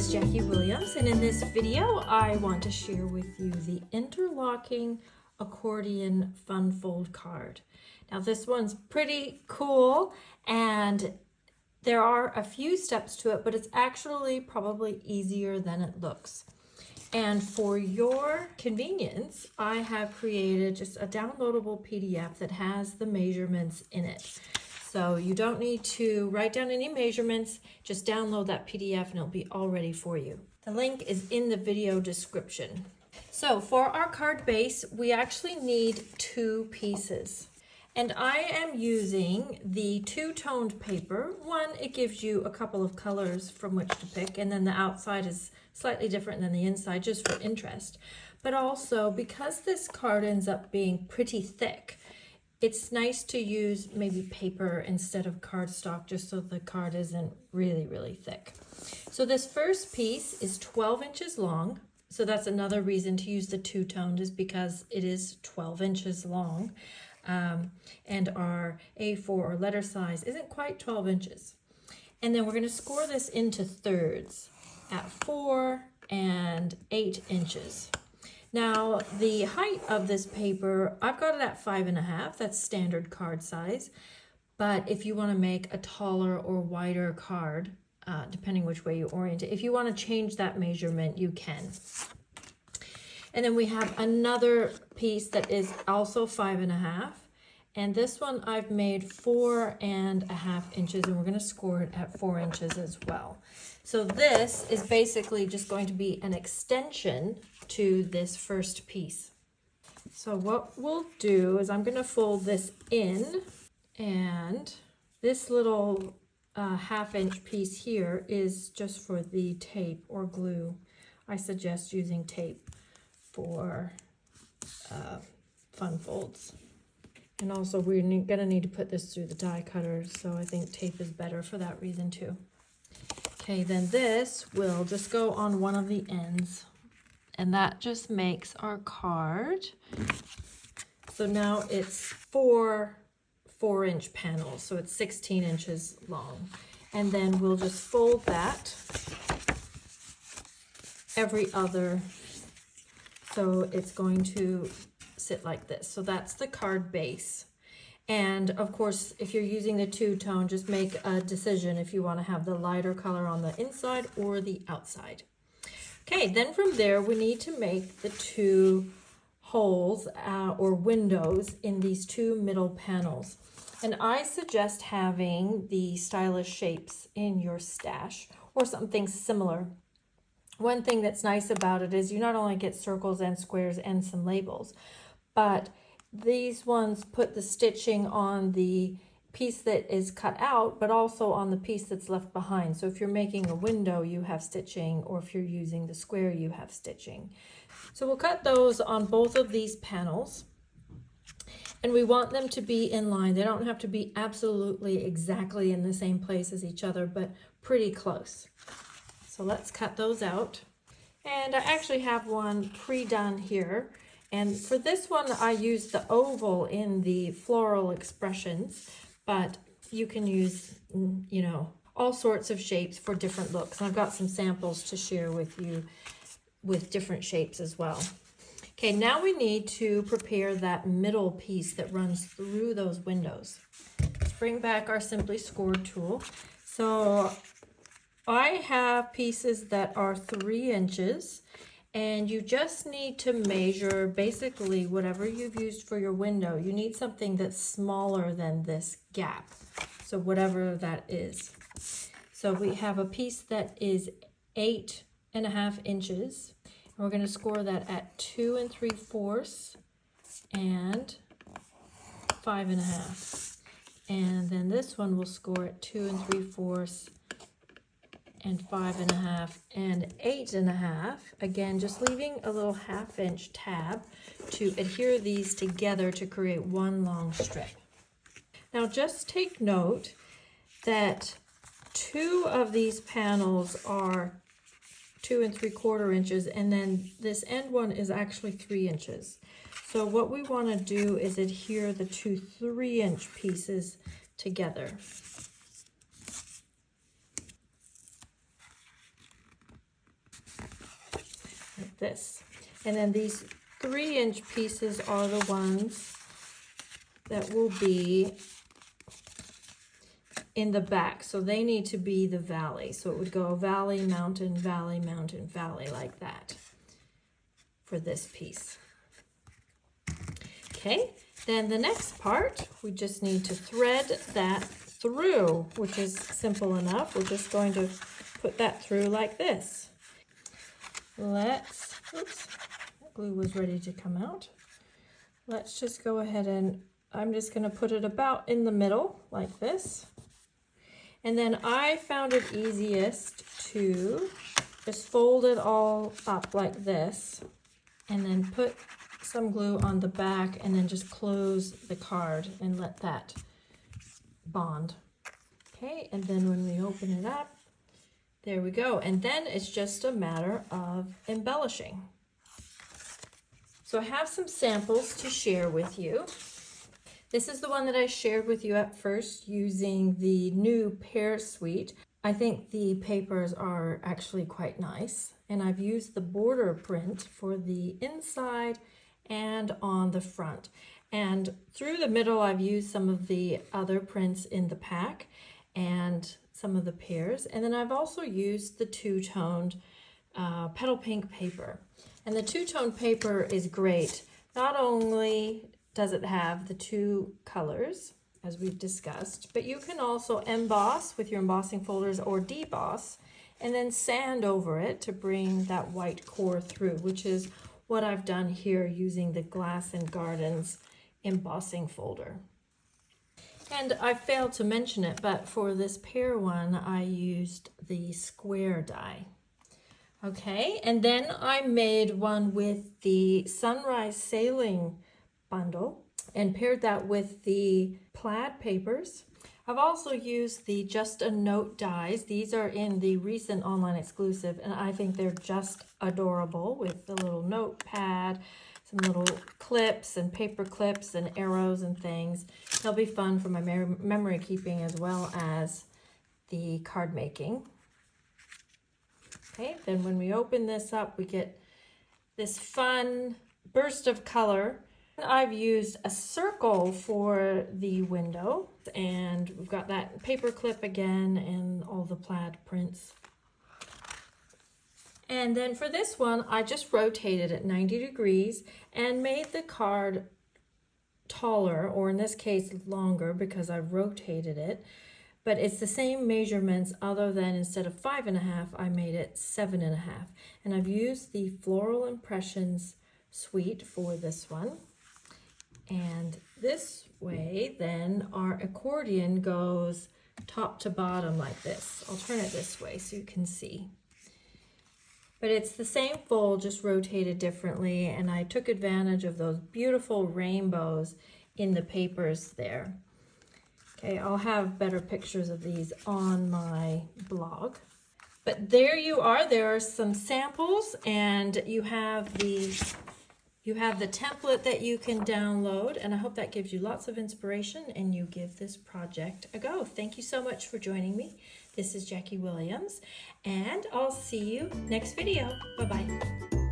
is Jackie Williams, and in this video I want to share with you the Interlocking Accordion Fun Fold card. Now this one's pretty cool and there are a few steps to it, but it's actually probably easier than it looks. And for your convenience, I have created just a downloadable PDF that has the measurements in it. So you don't need to write down any measurements, just download that PDF and it'll be all ready for you. The link is in the video description. So for our card base, we actually need 2 pieces. And I am using the two-toned paper. One, it gives you a couple of colors from which to pick, and then the outside is slightly different than the inside, just for interest. But also, because this card ends up being pretty thick, it's nice to use maybe paper instead of cardstock, just so the card isn't really thick. So this first piece is 12 inches long. So that's another reason to use the two-toned, is because it is 12 inches long. And our A4 or letter size isn't quite 12 inches. And then we're going to score this into thirds at 4 and 8 inches. Now, the height of this paper, I've got it at 5.5. That's standard card size. But if you want to make a taller or wider card, depending which way you orient it, if you want to change that measurement, you can. And then we have another piece that is also 5.5. And this one I've made 4.5 inches, and we're going to score it at 4 inches as well. So this is basically just going to be an extension to this first piece. So what we'll do is I'm going to fold this in, and this little half-inch piece here is just for the tape or glue. I suggest using tape for fun folds. And also we're going to need to put this through the die cutter, so I think tape is better for that reason too. Okay, then this will just go on one of the ends, and that just makes our card. So now it's 4 4-inch panels, so it's 16 inches long. And then we'll just fold that every other, so it's going to sit like this. So that's the card base. And of course, if you're using the two-tone, just make a decision if you want to have the lighter color on the inside or the outside. Okay, then from there, we need to make the 2 holes or windows in these 2 middle panels. And I suggest having the stylish shapes in your stash or something similar. One thing that's nice about it is you not only get circles and squares and some labels, but these ones put the stitching on the piece that is cut out, but also on the piece that's left behind. So if you're making a window, you have stitching, or if you're using the square, you have stitching. So we'll cut those on both of these panels, and we want them to be in line. They don't have to be absolutely exactly in the same place as each other, but pretty close. So let's cut those out. And I actually have one pre-done here. And for this one, I used the oval in the floral expressions, but you can use, you know, all sorts of shapes for different looks. And I've got some samples to share with you with different shapes as well. Okay, now we need to prepare that middle piece that runs through those windows. Let's bring back our Simply Scored tool. So I have pieces that are 3 inches. And you just need to measure basically whatever you've used for your window. You need something that's smaller than this gap. So whatever that is. So we have a piece that is 8.5 inches. And we're going to score that at 2 3/4 and 5.5. And then this one will score at 2 3/4 and 5.5 and 8.5. Again, just leaving a little 1/2-inch tab to adhere these together to create one long strip. Now just take note that 2 of these panels are 2 3/4 inches, and then this end one is actually 3 inches. So what we want to do is adhere the 2 3-inch pieces together. like this. And then these 3-inch pieces are the ones that will be in the back. So they need to be the valley. So it would go valley, mountain, valley, mountain, valley, like that for this piece. Okay, then the next part, we just need to thread that through, which is simple enough. We're just going to put that through like this. Oops, that glue was ready to come out. Let's just go ahead and I'm just going to put it about in the middle like this. And then I found it easiest to just fold it all up like this and then put some glue on the back and then just close the card and let that bond. Okay, and then when we open it up, there we go. And then it's just a matter of embellishing. So I have some samples to share with you. This is the one that I shared with you at first using the new pear suite. I think the papers are actually quite nice. And I've used the border print for the inside and on the front. And through the middle, I've used some of the other prints in the pack and some of the pears. And then I've also used the two-toned petal pink paper. And the two-tone paper is great. Not only does it have the two colors, as we've discussed, but you can also emboss with your embossing folders or deboss and then sand over it to bring that white core through, which is what I've done here using the Glass and Gardens embossing folder. And I failed to mention it, but for this pear one, I used the square die. Okay, and then I made one with the Sunrise Sailing bundle and paired that with the plaid papers. I've also used the Just a Note dies. These are in the recent online exclusive, and I think they're just adorable with the little notepad, some little clips and paper clips and arrows and things. They'll be fun for my memory keeping as well as the card making. Okay, then when we open this up, we get this fun burst of color. I've used a circle for the window, and we've got that paper clip again and all the plaid prints. And then for this one, I just rotated it 90 degrees and made the card taller, or in this case longer, because I rotated it. But it's the same measurements, other than instead of 5.5, I made it 7.5. And I've used the Floral Impressions suite for this one. And this way, then our accordion goes top to bottom like this. I'll turn it this way so you can see. But it's the same fold, just rotated differently, and I took advantage of those beautiful rainbows in the papers there. Okay, I'll have better pictures of these on my blog. But there you are. There are some samples, and you have the template that you can download, and I hope that gives you lots of inspiration and you give this project a go. Thank you so much for joining me. This is Jackie Williams, and I'll see you next video. Bye-bye.